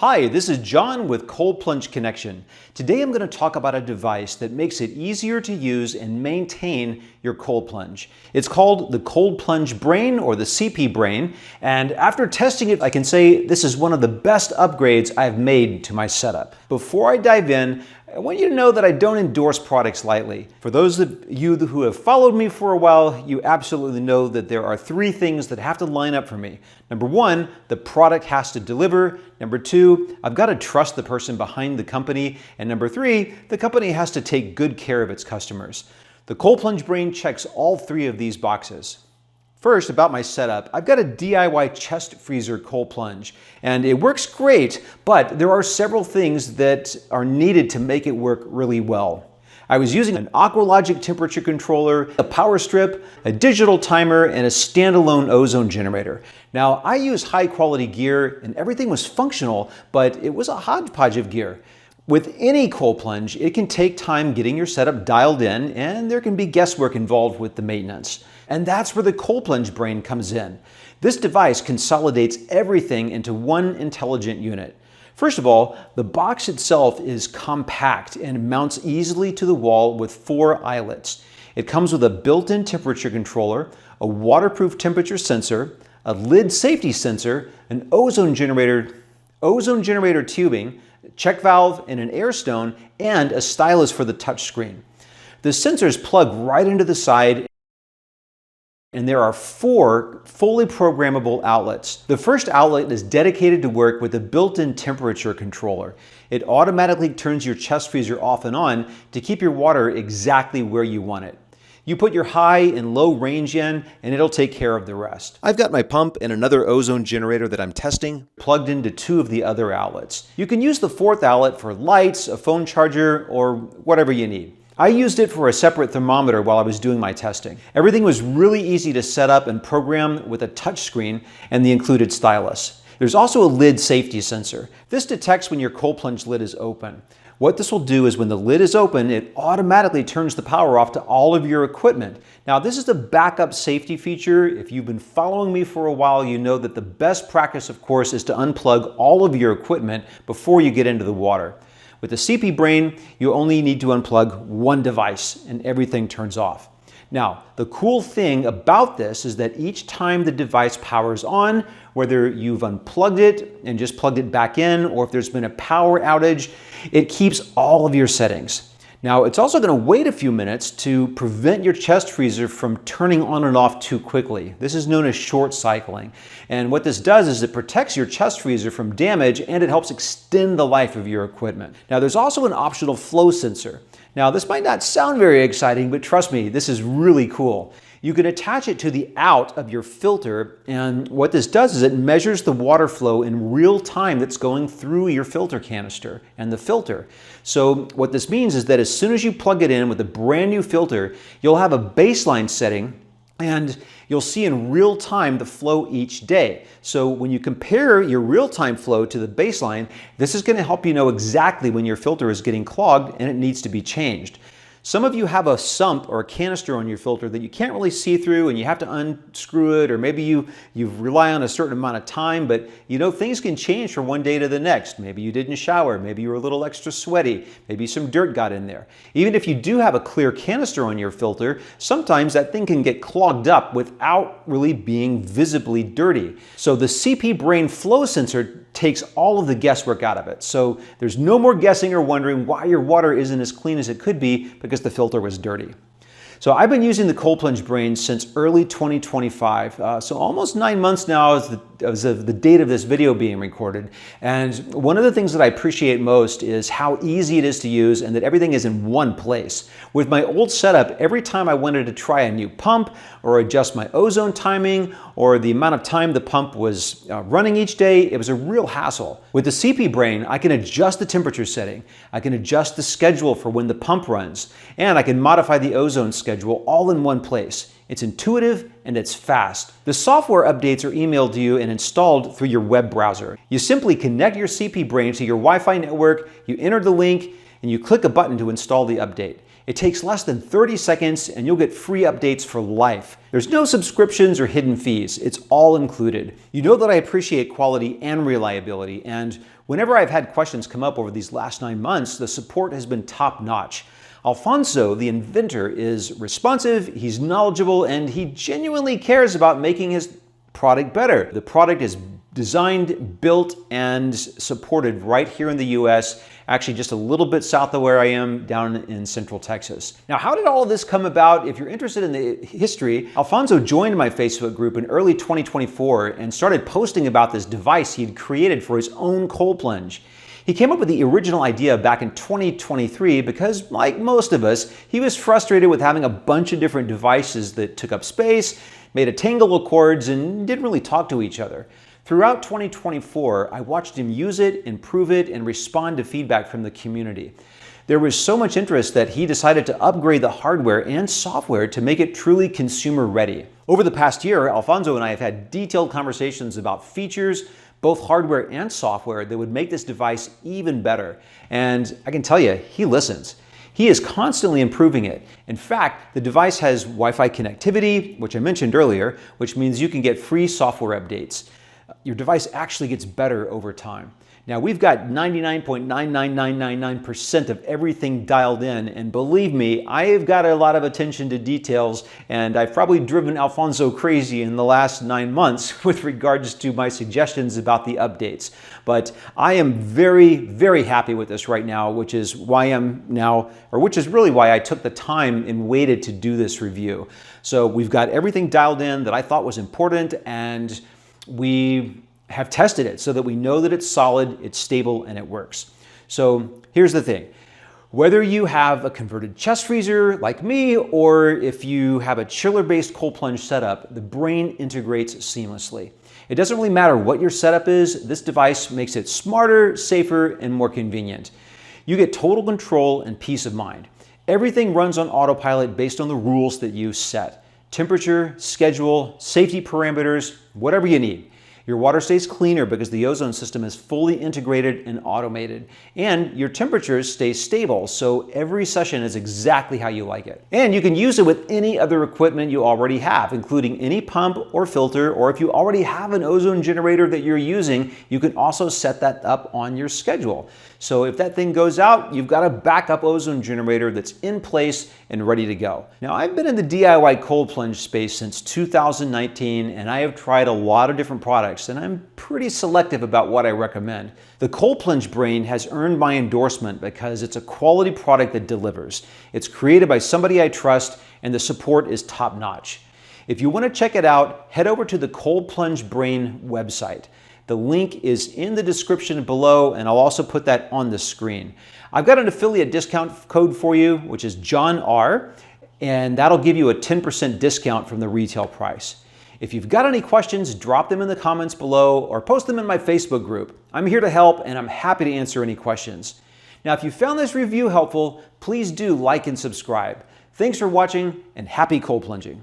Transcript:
Hi, this is John with Cold Plunge Connection. Today I'm going to talk about a device that makes it easier to use and maintain your cold plunge. It's called the Cold Plunge Brain, or the CP Brain, and after testing it, I can say this is one of the best upgrades I've made to my setup. Before I dive in, I want you to know that I don't endorse products lightly. For those of you who have followed me for a while, you absolutely know that there are three things that have to line up for me. Number one, the product has to deliver. Number two, I've got to trust the person behind the company. And number three, the company has to take good care of its customers. The Cold Plunge Brain checks all three of these boxes. First, about my setup, I've got a DIY chest freezer cold plunge, and it works great, but there are several things that are needed to make it work really well. I was using an Aqualogic temperature controller, a power strip, a digital timer, and a standalone ozone generator. Now, I use high quality gear and everything was functional, but it was a hodgepodge of gear. With any cold plunge, it can take time getting your setup dialed in, and there can be guesswork involved with the maintenance. And that's where the Cold Plunge Brain comes in. This device consolidates everything into one intelligent unit. First of all, the box itself is compact and mounts easily to the wall with 4 eyelets. It comes with a built-in temperature controller, a waterproof temperature sensor, a lid safety sensor, an ozone generator tubing, check valve, and an air stone, and a stylus for the touchscreen. The sensors plug right into the side, and there are 4 fully programmable outlets. The first outlet is dedicated to work with a built-in temperature controller. It automatically turns your chest freezer off and on to keep your water exactly where you want it. You put your high and low range in, and it'll take care of the rest. I've got my pump and another ozone generator that I'm testing plugged into 2 of the other outlets. You can use the 4th outlet for lights, a phone charger, or whatever you need. I used it for a separate thermometer while I was doing my testing. Everything was really easy to set up and program with a touch screen and the included stylus. There's also a lid safety sensor. This detects when your cold plunge lid is open. What this will do is when the lid is open, it automatically turns the power off to all of your equipment. Now, this is a backup safety feature. If you've been following me for a while, you know that the best practice, of course, is to unplug all of your equipment before you get into the water. With the CP Brain, you only need to unplug one device and everything turns off. Now, the cool thing about this is that each time the device powers on, whether you've unplugged it and just plugged it back in, or if there's been a power outage, it keeps all of your settings. Now, it's also going to wait a few minutes to prevent your chest freezer from turning on and off too quickly. This is known as short cycling. And what this does is it protects your chest freezer from damage, and it helps extend the life of your equipment. Now, there's also an optional flow sensor. Now, this might not sound very exciting, but trust me, this is really cool. You can attach it to the out of your filter, and what this does is it measures the water flow in real time that's going through your filter canister and the filter. So what this means is that as soon as you plug it in with a brand new filter, you'll have a baseline setting, and you'll see in real time the flow each day. So when you compare your real-time flow to the baseline, this is going to help you know exactly when your filter is getting clogged and it needs to be changed. Some of you have a sump or a canister on your filter that you can't really see through and you have to unscrew it, or maybe you rely on a certain amount of time, but you know things can change from one day to the next. Maybe you didn't shower, maybe you were a little extra sweaty, maybe some dirt got in there. Even if you do have a clear canister on your filter, sometimes that thing can get clogged up without really being visibly dirty. So the CP Brain flow sensor takes all of the guesswork out of it. So there's no more guessing or wondering why your water isn't as clean as it could be because the filter was dirty. So I've been using the Cold Plunge Brain since early 2025, so almost 9 months now as of the date of this video being recorded. And one of the things that I appreciate most is how easy it is to use and that everything is in one place. With my old setup, every time I wanted to try a new pump or adjust my ozone timing or the amount of time the pump was running each day, it was a real hassle. With the CP Brain, I can adjust the temperature setting, I can adjust the schedule for when the pump runs, and I can modify the ozone schedule all in one place. It's intuitive and it's fast. The software updates are emailed to you and installed through your web browser. You simply connect your CP Brain to your Wi-Fi network, you enter the link, and you click a button to install the update. It takes less than 30 seconds and you'll get free updates for life. There's no subscriptions or hidden fees. It's all included. You know that I appreciate quality and reliability, and whenever I've had questions come up over these last 9 months, the support has been top-notch. Alfonso, the inventor, is responsive, he's knowledgeable, and he genuinely cares about making his product better. The product is designed, built, and supported right here in the US, actually just a little bit south of where I am, down in Central Texas. Now, how did all of this come about? If you're interested in the history, Alfonso joined my Facebook group in early 2024 and started posting about this device he had created for his own cold plunge. He came up with the original idea back in 2023 because, like most of us, he was frustrated with having a bunch of different devices that took up space, made a tangle of cords, and didn't really talk to each other. Throughout 2024, I watched him use it, improve it, and respond to feedback from the community. There was so much interest that he decided to upgrade the hardware and software to make it truly consumer ready. Over the past year, Alfonso and I have had detailed conversations about features, both hardware and software, that would make this device even better. And I can tell you, he listens. He is constantly improving it. In fact, the device has Wi-Fi connectivity, which I mentioned earlier, which means you can get free software updates. Your device actually gets better over time. Now, we've got 99.99999% of everything dialed in, and believe me, I've got a lot of attention to details, and I've probably driven Alfonso crazy in the last 9 months with regards to my suggestions about the updates. But I am very, very happy with this right now, which is really why I took the time and waited to do this review. So we've got everything dialed in that I thought was important, and we have tested it so that we know that it's solid, it's stable, and it works. So here's the thing. Whether you have a converted chest freezer like me, or if you have a chiller-based cold plunge setup, the Brain integrates seamlessly. It doesn't really matter what your setup is, this device makes it smarter, safer, and more convenient. You get total control and peace of mind. Everything runs on autopilot based on the rules that you set. Temperature, schedule, safety parameters, whatever you need. Your water stays cleaner because the Ozone system is fully integrated and automated. And your temperatures stay stable, so every session is exactly how you like it. And you can use it with any other equipment you already have, including any pump or filter, or if you already have an ozone generator that you're using, you can also set that up on your schedule. So if that thing goes out, you've got a backup ozone generator that's in place and ready to go. Now, I've been in the DIY cold plunge space since 2019, and I have tried a lot of different products, and I'm pretty selective about what I recommend. The Cold Plunge Brain has earned my endorsement because it's a quality product that delivers. It's created by somebody I trust, and the support is top-notch. If you want to check it out, head over to the Cold Plunge Brain website. The link is in the description below, and I'll also put that on the screen. I've got an affiliate discount code for you, which is John R, and that'll give you a 10% discount from the retail price. If you've got any questions, drop them in the comments below or post them in my Facebook group. I'm here to help, and I'm happy to answer any questions. Now, if you found this review helpful, please do like and subscribe. Thanks for watching, and happy cold plunging.